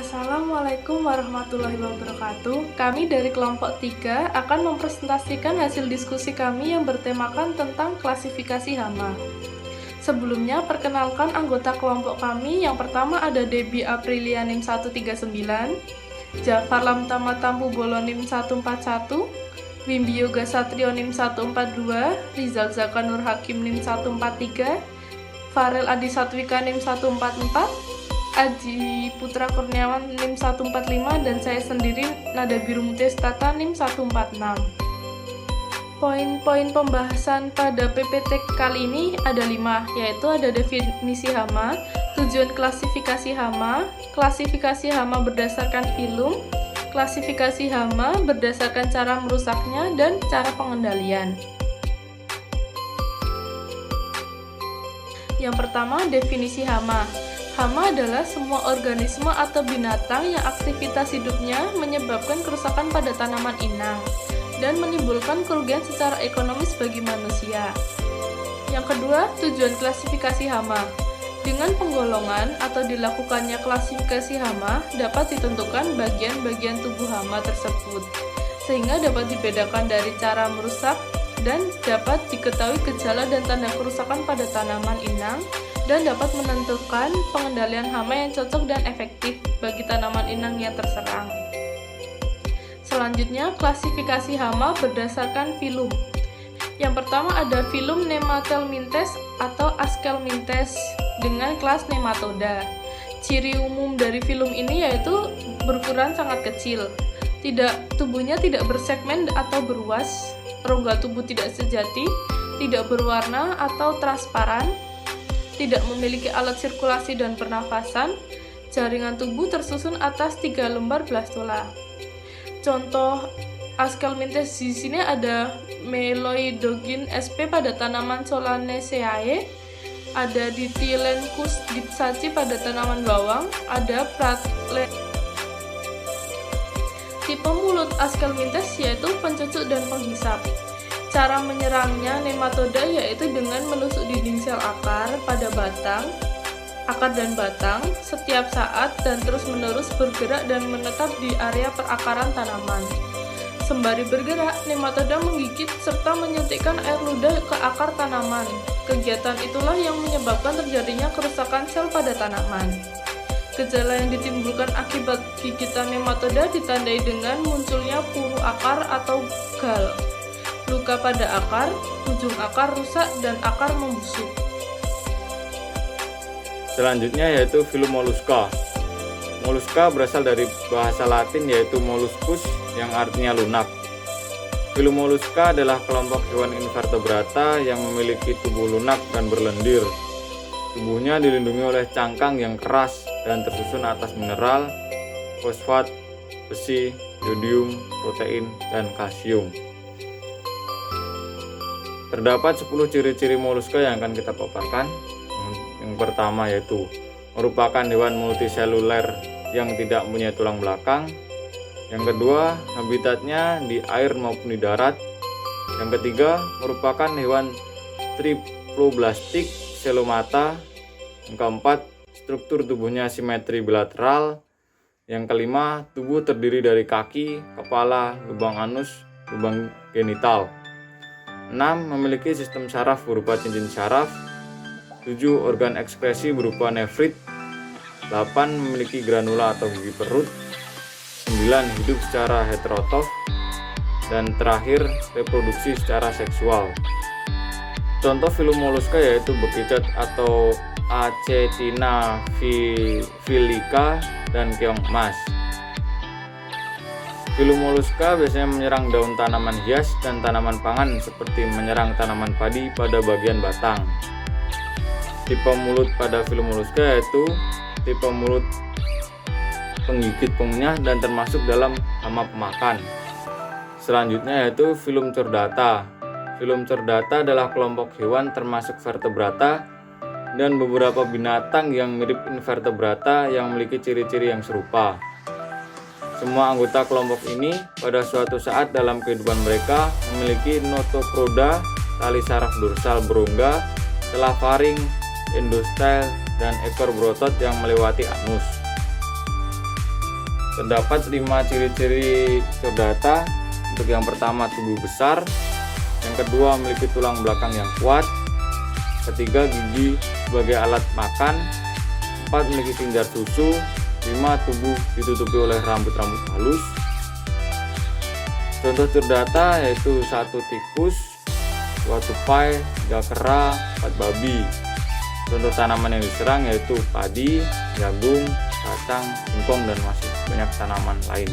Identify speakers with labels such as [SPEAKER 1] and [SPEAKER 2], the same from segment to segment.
[SPEAKER 1] Assalamualaikum warahmatullahi wabarakatuh. Kami dari kelompok 3 akan mempresentasikan hasil diskusi kami yang bertemakan tentang klasifikasi hama. Sebelumnya, perkenalkan anggota kelompok kami. Yang pertama ada Debbie Aprilia NIM 139, Jafar Lamtama Tampu Bolo NIM 141, Wimbi Yoga Satrio NIM 142, Rizal Zaka Nur Hakim NIM 143, Farel Adi Satwika NIM 144, Aji Putra Kurniawan NIM 145, dan saya sendiri Nada Biru Mutiara NIM 146. Poin-poin pembahasan pada PPT kali ini ada 5, yaitu ada definisi hama, tujuan klasifikasi hama berdasarkan filum, klasifikasi hama berdasarkan cara merusaknya, dan cara pengendalian. Yang pertama, definisi hama. Hama adalah semua organisme atau binatang yang aktivitas hidupnya menyebabkan kerusakan pada tanaman inang dan menimbulkan kerugian secara ekonomis bagi manusia. Yang kedua, tujuan klasifikasi hama. Dengan penggolongan atau dilakukannya klasifikasi hama dapat ditentukan bagian-bagian tubuh hama tersebut, sehingga dapat dibedakan dari cara merusak dan dapat diketahui gejala dan tanda kerusakan pada tanaman inang, dan dapat menentukan pengendalian hama yang cocok dan efektif bagi tanaman inang yang terserang. Selanjutnya, klasifikasi hama berdasarkan filum. Yang pertama ada filum Nemathelminthes atau Aschelminthes dengan kelas Nematoda. Ciri umum dari filum ini yaitu berukuran sangat kecil. Tubuhnya tidak bersegmen atau beruas, rongga tubuh tidak sejati, tidak berwarna atau transparan, tidak memiliki alat sirkulasi dan pernafasan, jaringan tubuh tersusun atas 3 lembar blastula. Contoh Aschelminthes di sini ada Meloidogyn sp pada tanaman Solanaceae, ada Dithylencus dipsaci pada tanaman bawang, ada Tipe mulut Aschelminthes yaitu pencucuk dan penghisap. Cara menyerangnya nematoda yaitu dengan menusuk dinding sel akar dan batang setiap saat dan terus-menerus bergerak dan menetap di area perakaran tanaman. Sembari bergerak, nematoda menggigit serta menyuntikkan air ludah ke akar tanaman. Kegiatan itulah yang menyebabkan terjadinya kerusakan sel pada tanaman. Gejala yang ditimbulkan akibat gigitan nematoda ditandai dengan munculnya puru akar atau gal, luka pada akar, ujung akar rusak, dan akar membusuk.
[SPEAKER 2] Selanjutnya yaitu filum Mollusca. Mollusca berasal dari bahasa Latin yaitu molluscus yang artinya lunak. Filum Mollusca adalah kelompok hewan invertebrata yang memiliki tubuh lunak dan berlendir. Tubuhnya dilindungi oleh cangkang yang keras dan tersusun atas mineral, fosfat, besi, yodium, protein, dan kalsium. Terdapat 10 ciri-ciri Mollusca yang akan kita paparkan. Yang pertama yaitu merupakan hewan multiseluler yang tidak mempunyai tulang belakang. Yang kedua, habitatnya di air maupun di darat. Yang ketiga, merupakan hewan triploblastik selomata. Yang keempat, struktur tubuhnya simetri bilateral. Yang kelima, tubuh terdiri dari kaki, kepala, lubang anus, lubang genital. 6. Memiliki sistem saraf berupa cincin saraf. 7. Organ ekskresi berupa nefrit. 8. Memiliki granula atau gigi perut. 9. Hidup secara heterotrof. Dan terakhir, reproduksi secara seksual. Contoh filum Mollusca yaitu bekicot atau Acetina filica dan keong emas. Filum Mollusca biasanya menyerang daun tanaman hias dan tanaman pangan seperti menyerang tanaman padi pada bagian batang. Tipe mulut pada filum Mollusca yaitu tipe mulut penggigit pengunyah dan termasuk dalam hama pemakan. Selanjutnya yaitu filum Chordata. Filum Chordata adalah kelompok hewan termasuk vertebrata dan beberapa binatang yang mirip invertebrata yang memiliki ciri-ciri yang serupa. Semua anggota kelompok ini pada suatu saat dalam kehidupan mereka memiliki notochorda, tali saraf dorsal berongga, celah faring, endostel, dan ekor berotot yang melewati anus. Terdapat 5 ciri-ciri chordata. Untuk yang pertama, tubuh besar. Yang kedua, memiliki tulang belakang yang kuat. Ketiga, gigi sebagai alat makan. 4, memiliki kelenjar susu. 5, tubuh ditutupi oleh rambut-rambut halus. Contoh chordata yaitu 1, tikus, 2, tupai, 3, kera, 4, babi. Contoh tanaman yang diserang yaitu padi, jagung, kacang, singkong, dan masih banyak tanaman lain.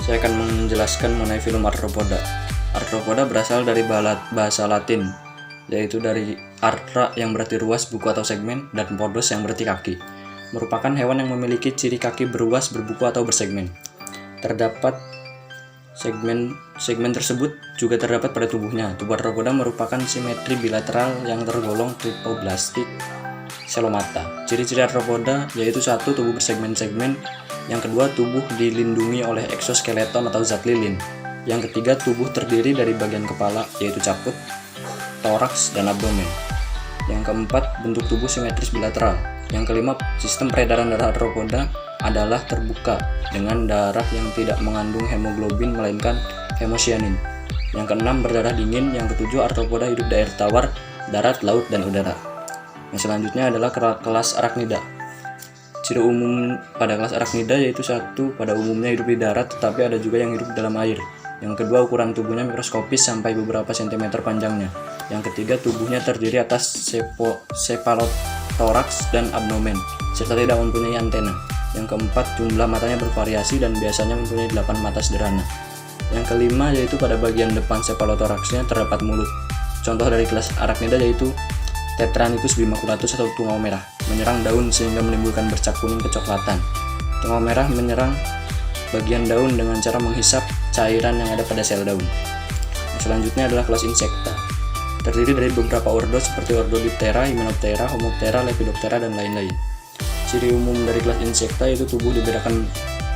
[SPEAKER 3] Saya akan menjelaskan mengenai filum Arthropoda. Arthropoda berasal dari bahasa Latin, yaitu dari arthra yang berarti ruas, buku atau segmen, dan podos yang berarti kaki. Merupakan hewan yang memiliki ciri kaki beruas, berbuku atau bersegmen. Terdapat segmen tersebut juga terdapat pada tubuhnya. Tubuh arthropoda merupakan simetri bilateral yang tergolong triploblastik selomata. Ciri-ciri arthropoda yaitu 1, tubuh bersegmen-segmen. Yang kedua, tubuh dilindungi oleh eksoskeleton atau zat lilin. Yang ketiga, tubuh terdiri dari bagian kepala yaitu caput, toraks, dan abdomen. Yang keempat, bentuk tubuh simetris bilateral. Yang kelima, sistem peredaran darah arthropoda adalah terbuka dengan darah yang tidak mengandung hemoglobin melainkan hemosianin. Yang keenam, berdarah dingin. Yang ketujuh, arthropoda hidup di air tawar, darat, laut, dan udara. Yang selanjutnya adalah kelas arachnida. Ciri umum pada kelas arachnida yaitu 1, pada umumnya hidup di darat, tetapi ada juga yang hidup di dalam air. Yang kedua, ukuran tubuhnya mikroskopis sampai beberapa sentimeter panjangnya. Yang ketiga, tubuhnya terdiri atas cephalothorax dan abdomen, serta tidak mempunyai antena. Yang keempat, jumlah matanya bervariasi dan biasanya mempunyai 8 mata sederhana. Yang kelima, yaitu pada bagian depan cephalothoraxnya terdapat mulut. Contoh dari kelas arachnida yaitu Tetranychus bimaculatus atau tungau merah, menyerang daun sehingga menimbulkan bercak kuning kecoklatan. Tungau merah menyerang bagian daun dengan cara menghisap cairan yang ada pada sel daun. Selanjutnya adalah kelas insekta. Terdiri dari beberapa ordo seperti ordo Diptera, Hymenoptera, Homoptera, Lepidoptera, dan lain-lain. Ciri umum dari kelas insekta yaitu tubuh dibedakan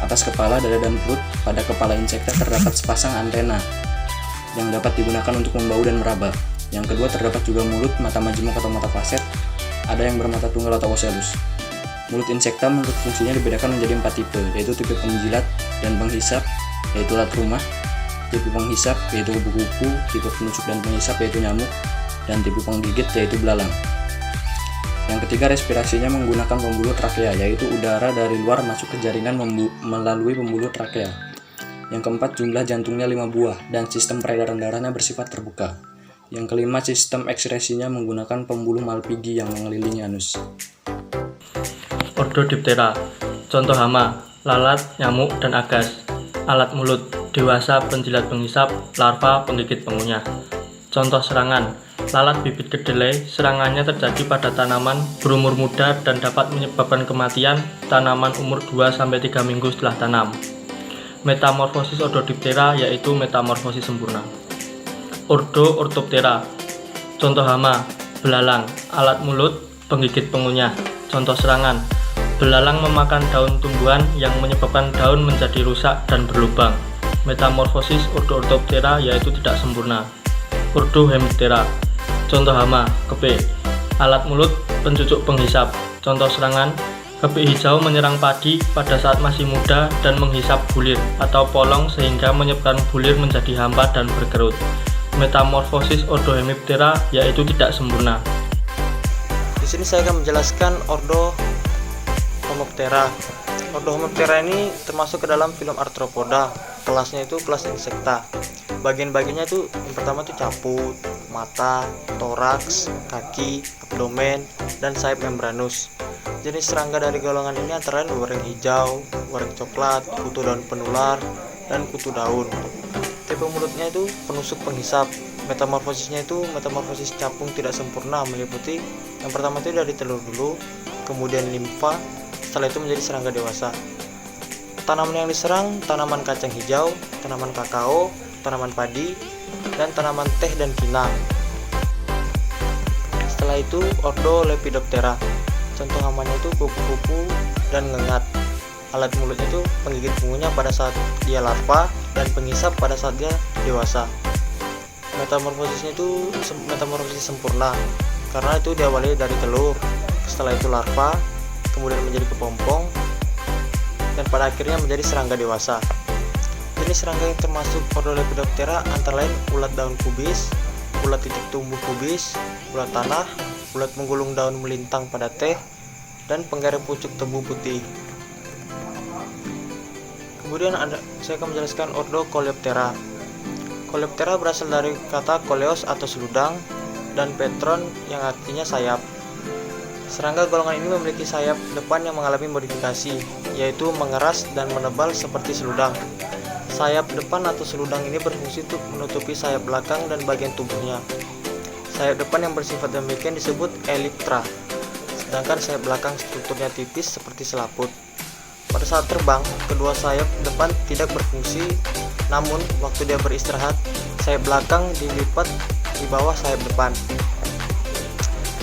[SPEAKER 3] atas kepala, dada, dan perut. Pada kepala insekta terdapat sepasang antena yang dapat digunakan untuk membau dan meraba. Yang kedua, terdapat juga mulut, mata majemuk atau mata faset, ada yang bermata tunggal atau ocellus. Mulut insekta menurut fungsinya dibedakan menjadi 4 tipe, yaitu tipe penjilat dan penghisap, yaitu ulat rumah, tipe penghisap, yaitu kupu-kupu, tipe penusuk dan penghisap, yaitu nyamuk, dan tipe penggigit, yaitu belalang. Yang ketiga, respirasinya menggunakan pembuluh trakea, yaitu udara dari luar masuk ke jaringan melalui pembuluh trakea. Yang keempat, jumlah jantungnya 5 buah, dan sistem peredaran darahnya bersifat terbuka. Yang kelima, sistem ekskresinya menggunakan pembuluh Malpighi yang mengelilingi anus.
[SPEAKER 4] Ordo Diptera. Contoh hama, lalat, nyamuk, dan agas. Alat mulut, dewasa, penjilat penghisap, larva, penggigit pengunyah. Contoh serangan, lalat bibit kedelai, serangannya terjadi pada tanaman berumur muda dan dapat menyebabkan kematian tanaman umur 2-3 minggu setelah tanam. Metamorfosis Ordo Diptera yaitu metamorfosis sempurna. Ordo Orthoptera. Contoh hama, belalang, alat mulut, penggigit pengunyah. Contoh serangan, belalang memakan daun tumbuhan yang menyebabkan daun menjadi rusak dan berlubang. Metamorfosis Ordo Orthoptera yaitu tidak sempurna. Ordo Hemiptera. Contoh hama, kepik, alat mulut, pencucuk penghisap. Contoh serangan, kepik hijau menyerang padi pada saat masih muda dan menghisap bulir atau polong sehingga menyebabkan bulir menjadi hampa dan berkerut. Metamorfosis Ordo Hemiptera yaitu tidak sempurna.
[SPEAKER 5] Di sini saya akan menjelaskan Ordo Homoptera. Ordo Homoptera ini termasuk ke dalam filum Arthropoda. Kelasnya itu kelas insekta. Bagian-bagiannya itu yang pertama itu caput, mata, toraks, kaki, abdomen, dan sayap membranus. Jenis serangga dari golongan ini antara lain waring hijau, waring coklat, kutu daun penular, dan kutu daun. Tipe mulutnya itu penusuk penghisap. Metamorfosisnya itu metamorfosis capung tidak sempurna, meliputi yang pertama itu dari telur dulu, kemudian limfa, setelah itu menjadi serangga dewasa. Tanaman yang diserang tanaman kacang hijau, tanaman kakao, tanaman padi, dan tanaman teh dan kinang. Setelah itu Ordo Lepidoptera. Contoh hamanya itu kupu-kupu dan ngengat. Alat mulutnya itu penggigit punggungnya pada saat dia larva dan penghisap pada saat dia dewasa. Metamorfosisnya itu metamorfosis sempurna karena itu diawali dari telur, setelah itu larva, kemudian menjadi kepompong, dan pada akhirnya menjadi serangga dewasa. Jenis serangga yang termasuk ordo Lepidoptera antara lain ulat daun kubis, ulat titik tumbuh kubis, ulat tanah, ulat menggulung daun melintang pada teh, dan penggeret pucuk tebu putih. Kemudian saya akan menjelaskan ordo Coleoptera. Coleoptera berasal dari kata koleos atau seludang dan petron yang artinya sayap. Serangga golongan ini memiliki sayap depan yang mengalami modifikasi, yaitu mengeras dan menebal seperti seludang. Sayap depan atau seludang ini berfungsi untuk menutupi sayap belakang dan bagian tubuhnya. Sayap depan yang bersifat demikian disebut elytra, sedangkan sayap belakang strukturnya tipis seperti selaput. Pada saat terbang, kedua sayap depan tidak berfungsi, namun waktu dia beristirahat, sayap belakang dilipat di bawah sayap depan.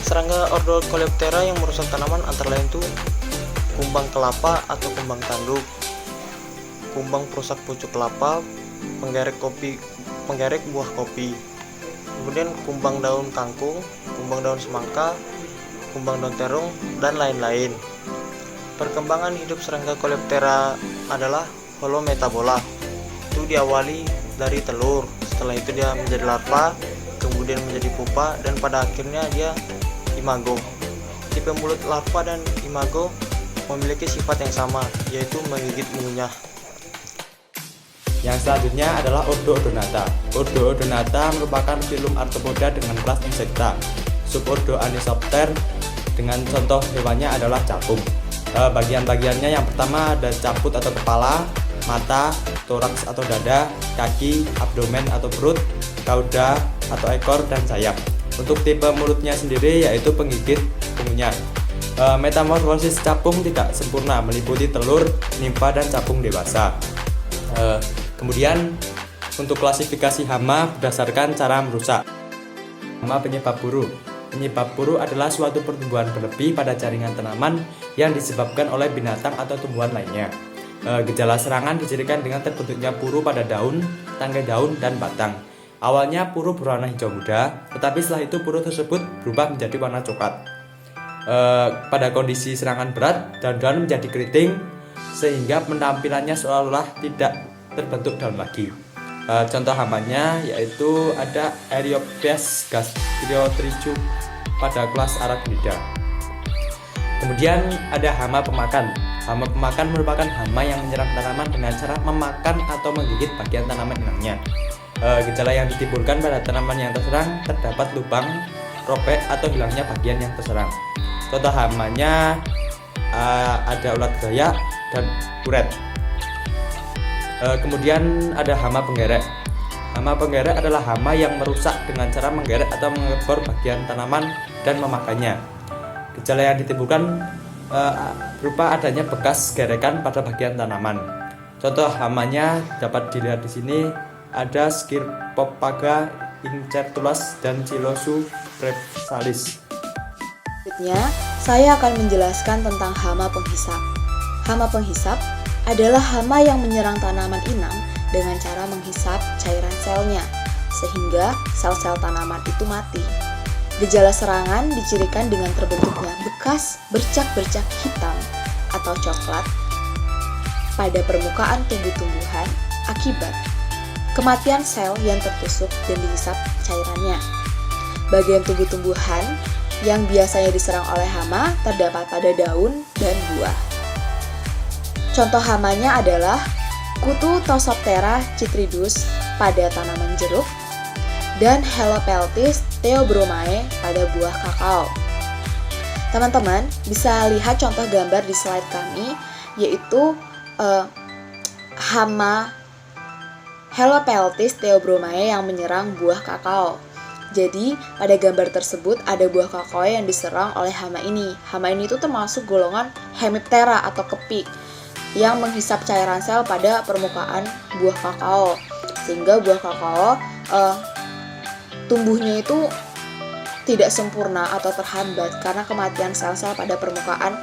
[SPEAKER 5] Serangga ordo Coleoptera yang merusak tanaman antara lain itu kumbang kelapa atau kumbang tanduk, kumbang perusak pucuk kelapa, penggerek buah kopi, kemudian kumbang daun kangkung, kumbang daun semangka, kumbang daun terung, dan lain-lain. Perkembangan hidup serangga Coleoptera adalah holometabola. Itu diawali dari telur, setelah itu dia menjadi larva, kemudian menjadi pupa, dan pada akhirnya dia imago. Tipe mulut larva dan imago memiliki sifat yang sama, yaitu menggigit mengunyah.
[SPEAKER 6] Yang selanjutnya adalah ordo Odonata. Ordo Odonata merupakan filum arthropoda dengan kelas Insecta. Subordo Anisopter dengan contoh hewannya adalah capung. Bagian-bagiannya yang pertama ada caput atau kepala, mata, toraks atau dada, kaki, abdomen atau perut, cauda atau ekor, dan sayap. Untuk tipe mulutnya sendiri yaitu penggigit pengunyah. Metamorfosis capung tidak sempurna, meliputi telur, nimfa, dan capung dewasa. Kemudian untuk klasifikasi hama berdasarkan cara merusak. Hama penyebab buru. Penyebab buru adalah suatu pertumbuhan berlebih pada jaringan tanaman yang disebabkan oleh binatang atau tumbuhan lainnya. Gejala serangan dicirikan dengan terbentuknya puru pada daun, tangkai daun, dan batang. Awalnya puru berwarna hijau muda, tetapi setelah itu puru tersebut berubah menjadi warna coklat. Pada kondisi serangan berat, daun-daun menjadi keriting sehingga penampilannya seolah-olah tidak terbentuk daun lagi. Contoh hamanya yaitu ada Eriopes gastriotrichum pada kelas Arachnida. Kemudian ada hama pemakan. Hama pemakan merupakan hama yang menyerang tanaman dengan cara memakan atau menggigit bagian tanaman inangnya. Gejala yang ditimbulkan pada tanaman yang terserang terdapat lubang, robek, atau hilangnya bagian yang terserang. Contoh hamanya ada ulat gayak dan uret. Kemudian ada hama penggerek. Hama penggerek adalah hama yang merusak dengan cara menggerek atau mengebor bagian tanaman dan memakannya. Gejala yang ditimbulkan berupa adanya bekas gerekan pada bagian tanaman. Contoh hamanya dapat dilihat di sini, ada Scirpopaga incertulus dan Chilosu prepsalis.
[SPEAKER 7] Selanjutnya, saya akan menjelaskan tentang hama penghisap. Hama penghisap adalah hama yang menyerang tanaman inang dengan cara menghisap cairan selnya, sehingga sel-sel tanaman itu mati. Gejala serangan dicirikan dengan terbentuknya bekas bercak-bercak hitam atau coklat pada permukaan tumbuh-tumbuhan akibat kematian sel yang tertusuk dan dihisap cairannya. Bagian tumbuh-tumbuhan yang biasanya diserang oleh hama terdapat pada daun dan buah. Contoh hamanya adalah kutu Toxoptera chytridus pada tanaman jeruk dan Helopeltis theobromai pada buah kakao. Teman-teman bisa lihat contoh gambar di slide kami, yaitu hama Helopeltis theobromai yang menyerang buah kakao. Jadi pada gambar tersebut ada buah kakao yang diserang oleh hama ini. Hama ini itu termasuk golongan Hemiptera atau kepik yang menghisap cairan sel pada permukaan buah kakao, sehingga buah kakao tumbuhnya itu tidak sempurna atau terhambat karena kematian sel-sel pada permukaan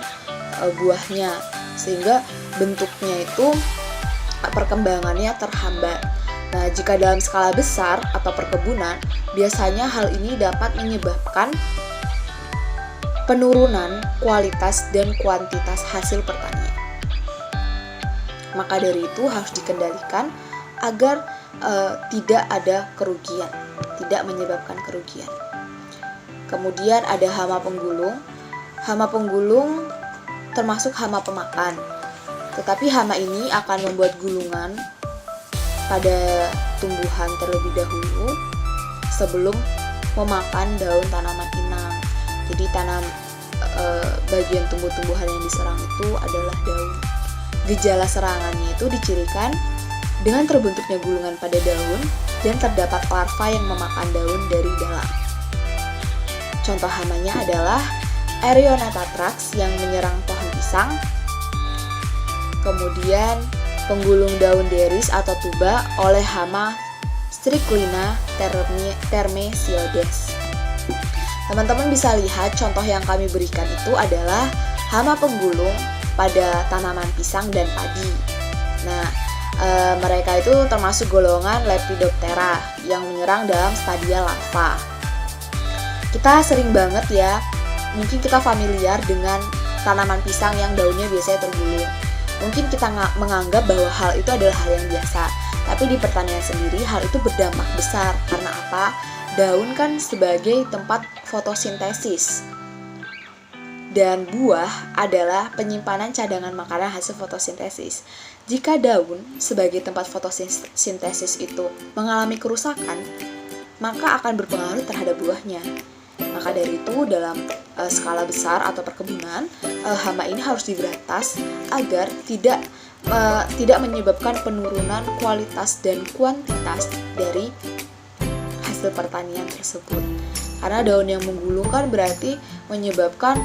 [SPEAKER 7] buahnya, sehingga bentuknya itu perkembangannya terhambat. Nah, jika dalam skala besar atau perkebunan, biasanya hal ini dapat menyebabkan penurunan kualitas dan kuantitas hasil pertanian. Maka dari itu harus dikendalikan agar tidak ada kerugian, tidak menyebabkan kerugian. Kemudian ada hama penggulung. Hama penggulung termasuk hama pemakan. Tetapi hama ini akan membuat gulungan pada tumbuhan terlebih dahulu sebelum memakan daun tanaman inang. Jadi bagian tumbuh-tumbuhan yang diserang itu adalah daun. Gejala serangannya itu dicirikan dengan terbentuknya gulungan pada daun dan terdapat larva yang memakan daun dari dalam. Contoh hamanya adalah Erionatatrax yang menyerang pohon pisang. Kemudian penggulung daun deris atau tuba oleh hama Strychlina termesiodes. Teman-teman bisa lihat contoh yang kami berikan itu adalah hama penggulung pada tanaman pisang dan padi. Nah, mereka itu termasuk golongan Lepidoptera yang menyerang dalam stadia larva. Kita sering banget ya, mungkin kita familiar dengan tanaman pisang yang daunnya biasanya tergulung. Mungkin kita menganggap bahwa hal itu adalah hal yang biasa, tapi di pertanian sendiri hal itu berdampak besar. Karena apa? Daun kan sebagai tempat fotosintesis, dan buah adalah penyimpanan cadangan makanan hasil fotosintesis. Jika daun sebagai tempat fotosintesis itu mengalami kerusakan, maka akan berpengaruh terhadap buahnya. Maka dari itu dalam skala besar atau perkebunan, hama ini harus diberantas agar tidak menyebabkan penurunan kualitas dan kuantitas dari hasil pertanian tersebut. Karena daun yang menggulung kan berarti menyebabkan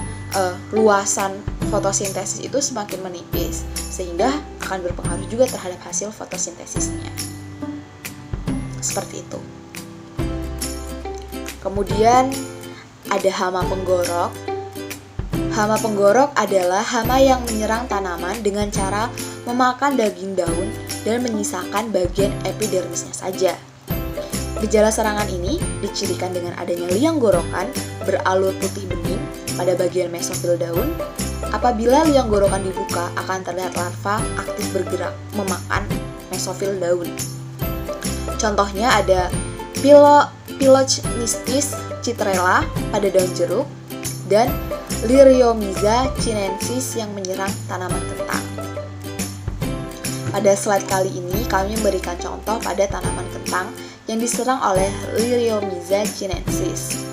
[SPEAKER 7] luasan fotosintesis itu semakin menipis, sehingga akan berpengaruh juga terhadap hasil fotosintesisnya. Seperti itu. Kemudian ada hama penggorok. Hama penggorok adalah hama yang menyerang tanaman dengan cara memakan daging daun dan menyisakan bagian epidermisnya saja. Gejala serangan ini dicirikan dengan adanya liang gorokan beralur putih bening pada bagian mesofil daun. Apabila liang gorokan dibuka, akan terlihat larva aktif bergerak memakan mesofil daun. Contohnya ada Phyllochnistis citrella pada daun jeruk dan Liriomyza chinensis yang menyerang tanaman kentang. Pada slide kali ini kami memberikan contoh pada tanaman kentang yang diserang oleh Liriomyza chinensis.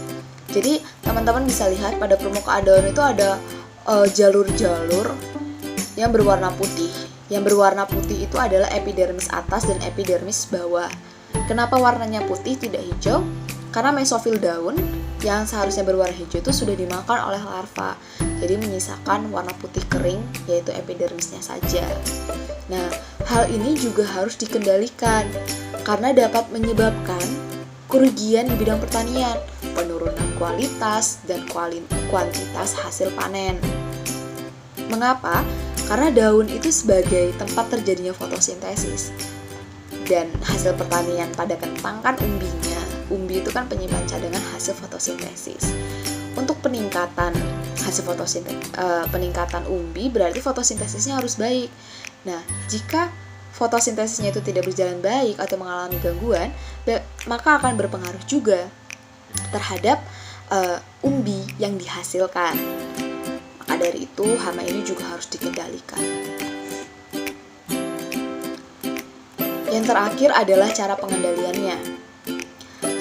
[SPEAKER 7] Jadi teman-teman bisa lihat pada permukaan daun itu ada jalur-jalur yang berwarna putih. Yang berwarna putih itu adalah epidermis atas dan epidermis bawah. Kenapa warnanya putih tidak hijau? Karena mesofil daun yang seharusnya berwarna hijau itu sudah dimakan oleh larva. Jadi menyisakan warna putih kering, yaitu epidermisnya saja. Nah, hal ini juga harus dikendalikan karena dapat menyebabkan kerugian di bidang pertanian, penurunan kualitas dan kuantitas hasil panen. Mengapa? Karena daun itu sebagai tempat terjadinya fotosintesis. Dan hasil pertanian pada kentang kan umbinya. Umbi itu kan penyimpan cadangan hasil fotosintesis. Untuk peningkatan hasil peningkatan umbi berarti fotosintesisnya harus baik. Nah, jika fotosintesisnya itu tidak berjalan baik atau mengalami gangguan, maka akan berpengaruh juga terhadap umbi yang dihasilkan. Maka dari itu hama ini juga harus dikendalikan. Yang terakhir adalah cara pengendaliannya.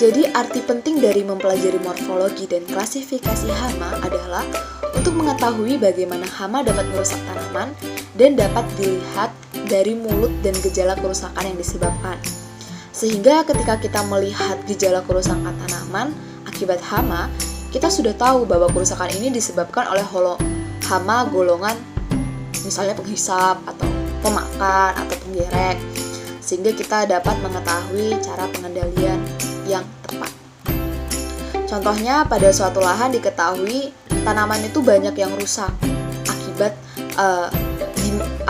[SPEAKER 7] Jadi arti penting dari mempelajari morfologi dan klasifikasi hama adalah untuk mengetahui bagaimana hama dapat merusak tanaman dan dapat dilihat dari mulut dan gejala kerusakan yang disebabkan. Sehingga ketika kita melihat gejala kerusakan tanaman akibat hama, kita sudah tahu bahwa kerusakan ini disebabkan oleh hama golongan misalnya penghisap atau pemakan atau penggerek, sehingga kita dapat mengetahui cara pengendalian yang tepat. Contohnya pada suatu lahan diketahui tanaman itu banyak yang rusak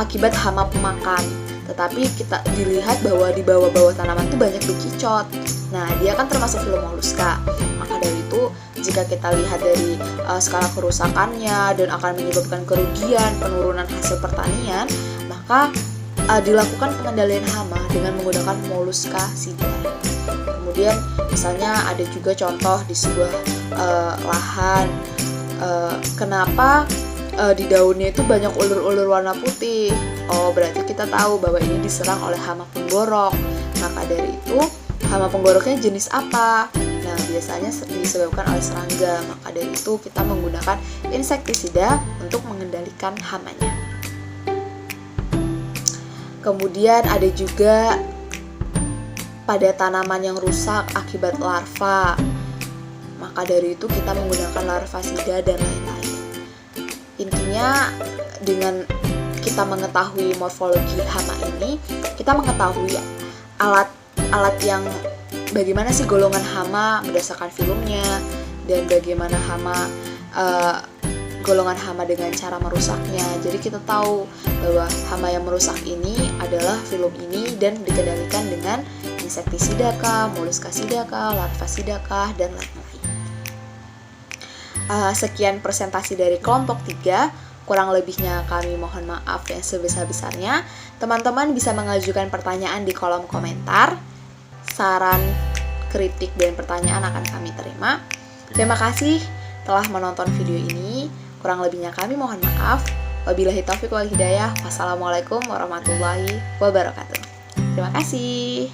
[SPEAKER 7] akibat hama pemakan, tetapi kita dilihat bahwa di bawah-bawah tanaman itu banyak bekicot. Nah, dia kan termasuk filum molluska. Maka dari itu, jika kita lihat dari skala kerusakannya dan akan menyebabkan kerugian, penurunan hasil pertanian, maka dilakukan pengendalian hama dengan menggunakan Mollusca sida. Kemudian misalnya ada juga contoh di sebuah lahan, kenapa di daunnya itu banyak ulur-ulur warna putih. Oh, berarti kita tahu bahwa ini diserang oleh hama penggorok. Maka dari itu, hama penggoroknya jenis apa? Nah, biasanya disebabkan oleh serangga. Maka dari itu kita menggunakan insektisida untuk mengendalikan hamanya. Kemudian ada juga pada tanaman yang rusak akibat larva. Maka dari itu kita menggunakan larvasida dan lain-lain. Intinya dengan kita mengetahui morfologi hama ini, kita mengetahui alat yang bagaimana sih golongan hama berdasarkan filumnya, dan bagaimana golongan hama dengan cara merusaknya. Jadi kita tahu bahwa hama yang merusak ini adalah filum ini dan dikendalikan dengan insektisida kah, Mollusca sida kah, larvasida kah, dan lain-lain. Sekian presentasi dari kelompok 3. Kurang lebihnya kami mohon maaf yang sebesar-besarnya. Teman-teman bisa mengajukan pertanyaan di kolom komentar. Saran, kritik, dan pertanyaan akan kami terima. Terima kasih telah menonton video ini. Kurang lebihnya kami mohon maaf. Wabillahi taufiq wal hidayah. Wassalamualaikum warahmatullahi wabarakatuh. Terima kasih.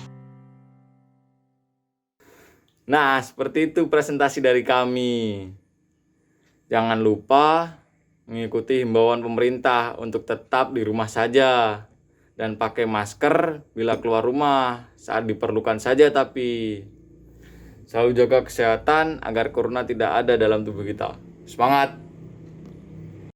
[SPEAKER 2] Nah, seperti itu presentasi dari kami. Jangan lupa mengikuti himbauan pemerintah untuk tetap di rumah saja dan pakai masker bila keluar rumah saat diperlukan saja, tapi selalu jaga kesehatan agar corona tidak ada dalam tubuh kita. Semangat!